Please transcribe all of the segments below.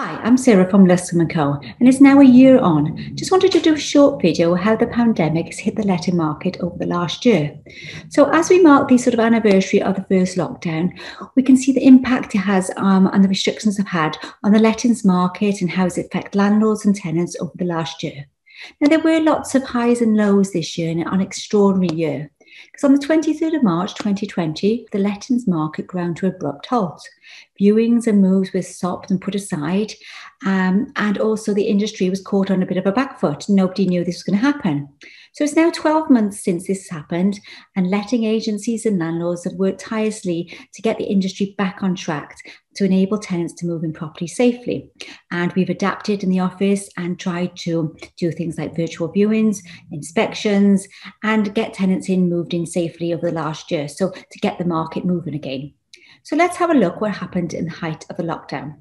Hi, I'm Sarah from Luscombe & Co, and it's now a year on. Just wanted to do a short video how the pandemic has hit the letting market over the last year. So as we mark the sort of anniversary of the first lockdown, we can see the impact it has and the restrictions have had on the lettings market and how it's affected landlords and tenants over the last year. Now, there were lots of highs and lows this year and an extraordinary year. Because on the 23rd of March 2020, the lettings market ground to abrupt halt. Viewings and moves were stopped and put aside, and also the industry was caught on a bit of a back foot. Nobody knew this was going to happen. So it's now 12 months since this happened, and letting agencies and landlords have worked tirelessly to get the industry back on track to enable tenants to move in property safely. And we've adapted in the office and tried to do things like virtual viewings, inspections, and get tenants moved in safely over the last year, so to get the market moving again. So let's have a look what happened in the height of the lockdown.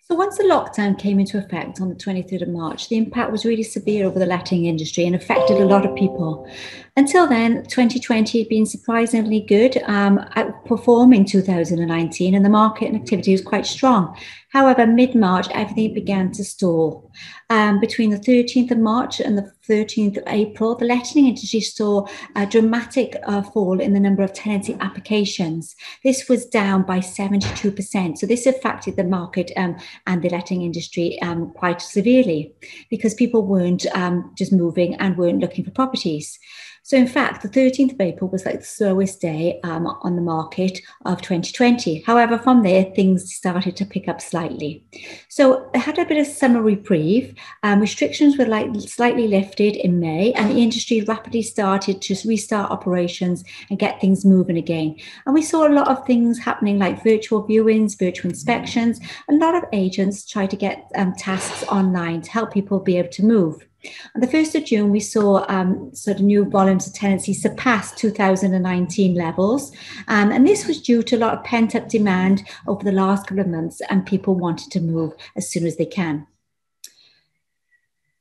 So once the lockdown came into effect on the 23rd of March, the impact was really severe over the letting industry and affected a lot of people. Until then, 2020 had been surprisingly good, outperforming 2019, and the market and activity was quite strong. However, mid-March, everything began to stall. Between the 13th of March and the 13th of April, the letting industry saw a dramatic fall in the number of tenancy applications. This was down by 72%. So this affected the market and the letting industry quite severely, because people weren't just moving and weren't looking for properties. So in fact, the 13th of April was like the slowest day on the market of 2020. However, from there, things started to pick up slightly. So it had a bit of summer reprieve. Restrictions were slightly lifted in May, and the industry rapidly started to restart operations and get things moving again. And we saw a lot of things happening, like virtual viewings, virtual inspections. A lot of agents tried to get tasks online to help people be able to move. On the 1st of June, we saw sort of new volumes of tenancy surpass 2019 levels. And this was due to a lot of pent-up demand over the last couple of months, and people wanted to move as soon as they can.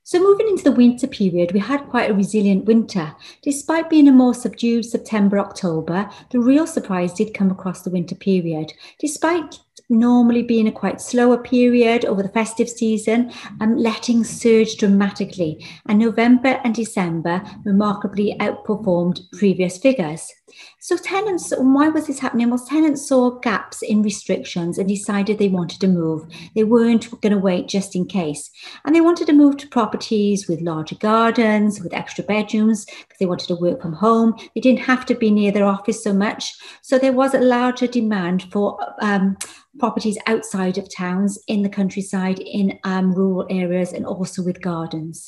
So moving into the winter period, we had quite a resilient winter. Despite being a more subdued September, October, the real surprise did come across the winter period. Despite normally being a quite slower period over the festive season, lettings surged dramatically, and November and December remarkably outperformed previous figures. So tenants, why was this happening? Well, tenants saw gaps in restrictions and decided they wanted to move. They weren't going to wait just in case. And they wanted to move to properties with larger gardens, with extra bedrooms, because they wanted to work from home. They didn't have to be near their office so much. So there was a larger demand for properties outside of towns, in the countryside, in rural areas, and also with gardens.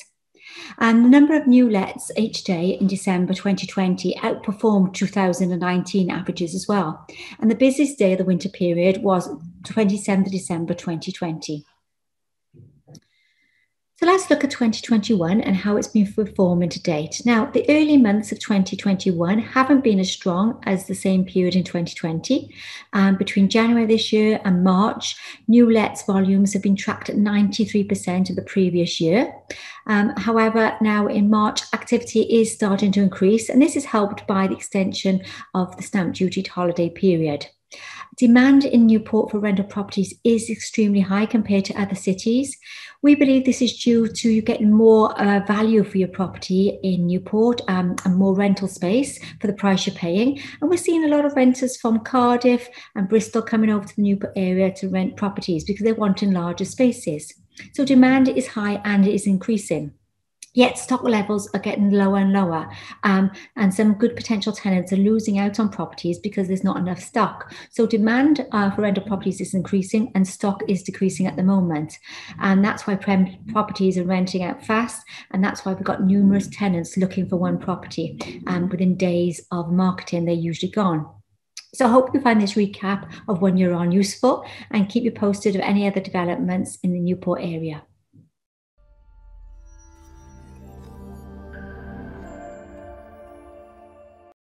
And the number of new lets each day in December 2020 outperformed 2019 averages as well. And the busiest day of the winter period was 27th of December 2020. So let's look at 2021 and how it's been performing to date. Now, the early months of 2021 haven't been as strong as the same period in 2020. Between January this year and March, new lets volumes have been tracked at 93% of the previous year. However, now in March, activity is starting to increase, and this is helped by the extension of the stamp duty holiday period. Demand in Newport for rental properties is extremely high compared to other cities. We believe this is due to you getting more value for your property in Newport and more rental space for the price you're paying. And we're seeing a lot of renters from Cardiff and Bristol coming over to the Newport area to rent properties because they're wanting larger spaces. So demand is high and it is increasing. Yet stock levels are getting lower and lower, and some good potential tenants are losing out on properties because there's not enough stock. So demand for rental properties is increasing and stock is decreasing at the moment. And that's why properties are renting out fast, and that's why we've got numerous tenants looking for one property. Within days of marketing, they're usually gone. So I hope you find this recap of 1 year on useful, and keep you posted of any other developments in the Newport area.